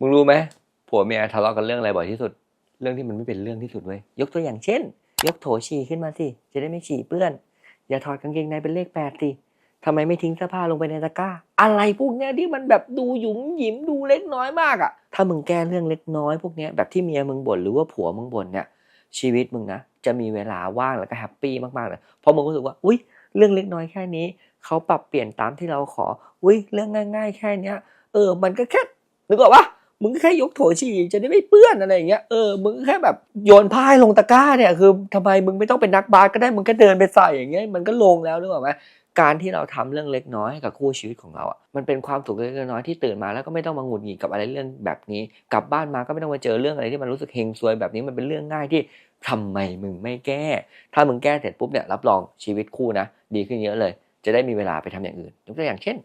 มึงรู้ไหมผัวเมียทะเลาะกันเรื่องอะไรบ่อยที่สุดเรื่องที่มันไม่เป็นเรื่องที่สุดเว้ยยกตัวอย่างเช่นยกโถฉี่ขึ้นมาสิจะได้ไม่ฉี่เปื้อนอย่าถอดกางเกงในเป็นเลข8สิทำไมไม่ทิ้งเสื้อผ้าลงไปในตะกร้าอะไรพวกเนี้ยที่มันแบบดูหยุมหยิมดูเล็กน้อยมากอ่ะถ้ามึงแก้เรื่องเล็กน้อยพวกเนี้ยแบบที่เมียมึงบ่นหรือว่าผัวมึงบ่นเนี่ยชีวิตมึงนะจะมีเวลาว่างแล้วก็แฮปปี้มากๆเลยเพราะมึงรู้สึกว่าอุ๊ยเรื่องเล็กน้อยแค่นี้เขาปรับเปลี่ยนตามที่เราขออุ๊ยเรื่องง่ายๆแค่เนี้ยมันก็แค่นึกออกปะมึงแค่ยกโถฉี่จะได้ไม่เปื้อนอะไรอย่างเงี้ยมึงแค่แบบโยนผ้าลงตะกร้าเนี่ยคือทำไมมึงไม่ต้องเป็นนักบาสก็ได้มึงแค่เดินไปใส่อย่างเงี้ยมันก็ลงแล้วนึกออกไหมการที่เราทำเรื่องเล็กน้อยให้กับคู่ชีวิตของเราอ่ะมันเป็นความสุขเล็กน้อยที่ตื่นมาแล้วก็ไม่ต้องมาหงุดหงิดกับอะไรเรื่องแบบนี้กลับบ้านมาก็ไม่ต้องมาเจอเรื่องอะไรที่มันรู้สึกเฮงซวยแบบนี้มันเป็นเรื่องง่ายที่ทำไมมึงไม่แก้ถ้ามึงแก้เสร็จปุ๊บเนี่ยรับรองชีวิตคู่นะดีขึ้นเยอะเลยจะได้มีเวลาไปทำอย่างอื่นยกตัวอย่างเช่น